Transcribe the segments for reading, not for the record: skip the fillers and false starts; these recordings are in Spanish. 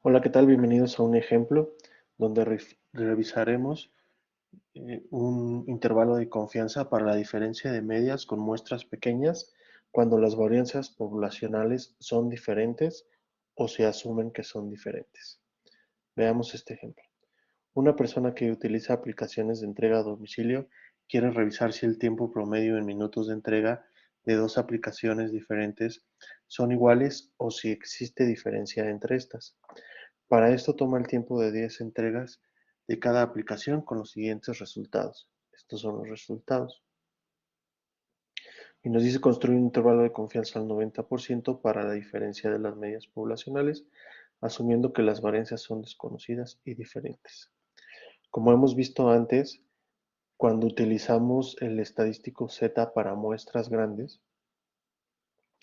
Hola, ¿qué tal? Bienvenidos a un ejemplo donde revisaremos un intervalo de confianza para la diferencia de medias con muestras pequeñas cuando las varianzas poblacionales son diferentes o se asumen que son diferentes. Veamos este ejemplo. Una persona que utiliza aplicaciones de entrega a domicilio quiere revisar si el tiempo promedio en minutos de entrega de dos aplicaciones diferentes son iguales o si existe diferencia entre estas. Para esto toma el tiempo de 10 entregas de cada aplicación con los siguientes resultados. Estos son los resultados. Y nos dice construir un intervalo de confianza al 90% para la diferencia de las medias poblacionales, asumiendo que las varianzas son desconocidas y diferentes. Como hemos visto antes, cuando utilizamos el estadístico Z para muestras grandes,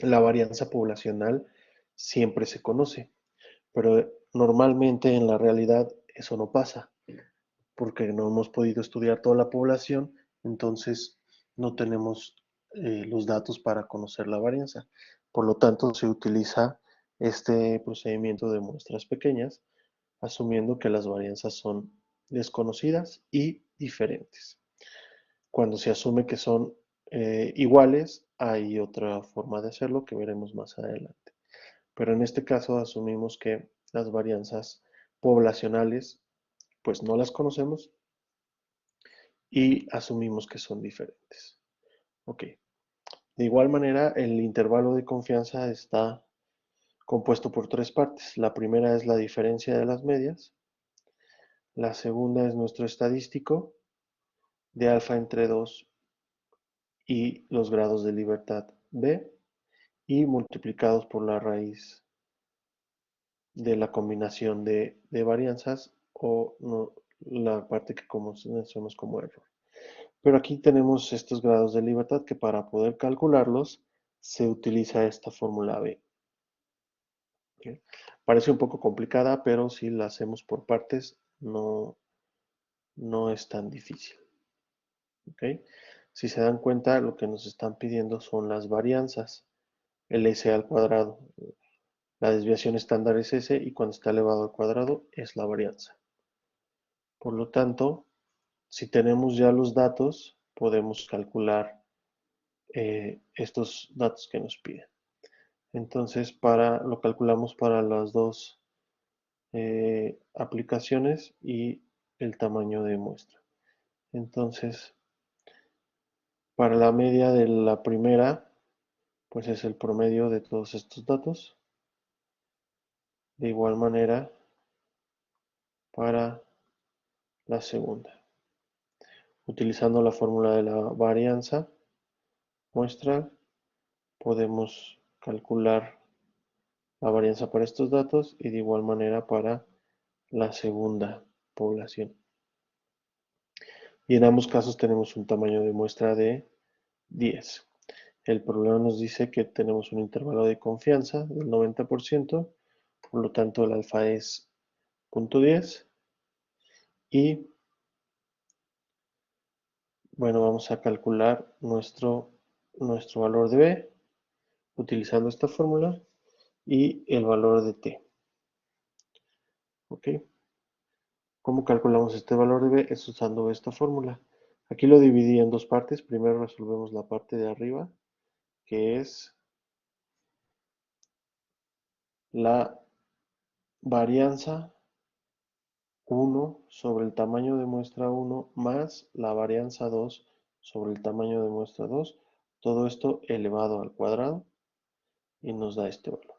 la varianza poblacional siempre se conoce, pero normalmente en la realidad eso no pasa, porque no hemos podido estudiar toda la población, entonces no tenemos los datos para conocer la varianza. Por lo tanto, se utiliza este procedimiento de muestras pequeñas, asumiendo que las varianzas son desconocidas y diferentes. Cuando se asume que son iguales, hay otra forma de hacerlo que veremos más adelante. Pero en este caso asumimos que las varianzas poblacionales pues no las conocemos y asumimos que son diferentes. Ok. De igual manera, el intervalo de confianza está compuesto por tres partes. La primera es la diferencia de las medias. La segunda es nuestro estadístico de alfa entre 2 y los grados de libertad B y multiplicados por la raíz de la combinación de varianzas o no, la parte que conocemos como error. Pero aquí tenemos estos grados de libertad que para poder calcularlos se utiliza esta fórmula B. ¿Ok? Parece un poco complicada, pero si la hacemos por partes no es tan difícil. ¿Ok? Si se dan cuenta, lo que nos están pidiendo son las varianzas, el S al cuadrado. La desviación estándar es S y cuando está elevado al cuadrado es la varianza. Por lo tanto, si tenemos ya los datos, podemos calcular estos datos que nos piden. Entonces, lo calculamos para las dos aplicaciones y el tamaño de muestra. Entonces, para la media de la primera, pues es el promedio de todos estos datos. De igual manera, para la segunda. Utilizando la fórmula de la varianza muestral, podemos calcular la varianza para estos datos y de igual manera para la segunda población. Y en ambos casos tenemos un tamaño de muestra de 10. El problema nos dice que tenemos un intervalo de confianza del 90%, por lo tanto el alfa es 0.10 y bueno, vamos a calcular nuestro valor de B utilizando esta fórmula y el valor de T. ¿Ok? ¿Cómo calculamos este valor de B? Es usando esta fórmula. Aquí lo dividí en dos partes. Primero resolvemos la parte de arriba, que es la varianza 1 sobre el tamaño de muestra 1 más la varianza 2 sobre el tamaño de muestra 2. Todo esto elevado al cuadrado y nos da este valor.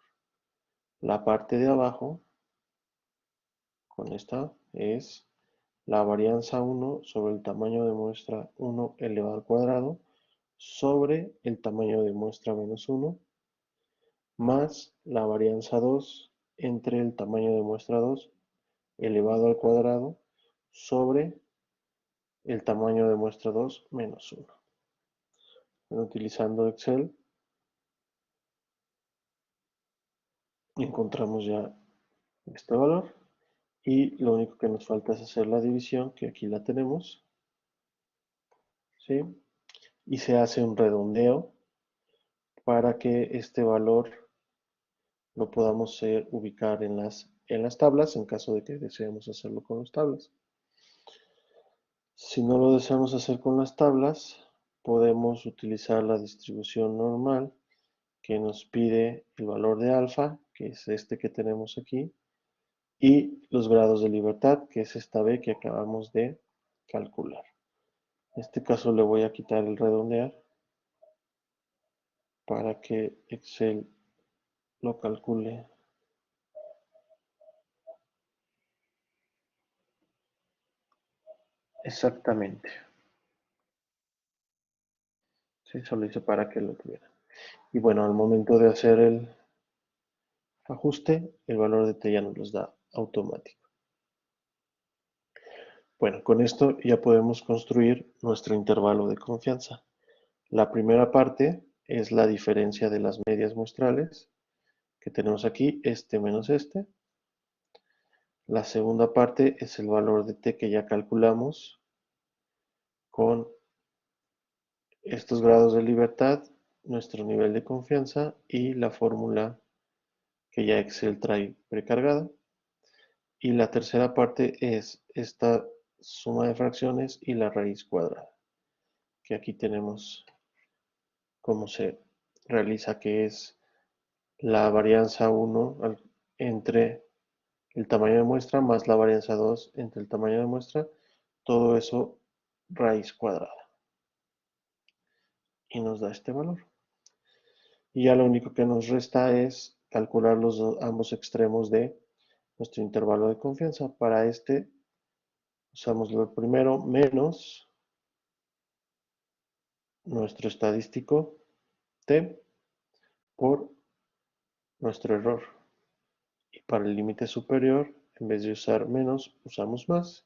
La parte de abajo, con esta, es la varianza 1 sobre el tamaño de muestra 1 elevado al cuadrado sobre el tamaño de muestra menos 1 más la varianza 2 entre el tamaño de muestra 2 elevado al cuadrado sobre el tamaño de muestra 2 menos 1. Bueno, utilizando Excel encontramos ya este valor y lo único que nos falta es hacer la división, que aquí la tenemos, ¿sí? Y se hace un redondeo para que este valor lo podamos ubicar en las tablas en caso de que deseemos hacerlo con las tablas. Si no lo deseamos hacer con las tablas, podemos utilizar la distribución normal que nos pide el valor de alfa, que es este que tenemos aquí, y los grados de libertad, que es esta B que acabamos de calcular. En este caso le voy a quitar el redondear para que Excel lo calcule exactamente. Sí, solo hice para que lo tuviera. Y bueno, al momento de hacer el ajuste, el valor de T ya nos los da automático. Bueno, con esto ya podemos construir nuestro intervalo de confianza. La primera parte es la diferencia de las medias muestrales que tenemos aquí, este menos este. La segunda parte es el valor de T que ya calculamos con estos grados de libertad, nuestro nivel de confianza y la fórmula que ya Excel trae precargada. Y la tercera parte es esta suma de fracciones y la raíz cuadrada, que aquí tenemos cómo se realiza, que es la varianza 1 entre el tamaño de muestra más la varianza 2 entre el tamaño de muestra, todo eso raíz cuadrada. Y nos da este valor. Y ya lo único que nos resta es calcular ambos extremos de nuestro intervalo de confianza. Para este usamos lo primero menos nuestro estadístico T por nuestro error. Y para el límite superior, en vez de usar menos, usamos más.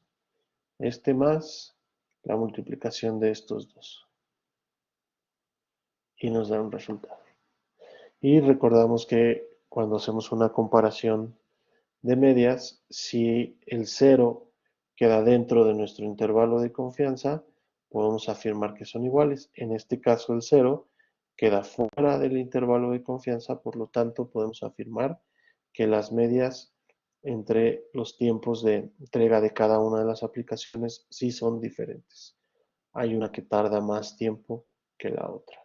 Este más la multiplicación de estos dos. Y nos da un resultado. Y recordamos que cuando hacemos una comparación de medias, si el 0 queda dentro de nuestro intervalo de confianza, podemos afirmar que son iguales. En este caso el 0 queda fuera del intervalo de confianza, por lo tanto podemos afirmar que las medias entre los tiempos de entrega de cada una de las aplicaciones sí son diferentes. Hay una que tarda más tiempo que la otra.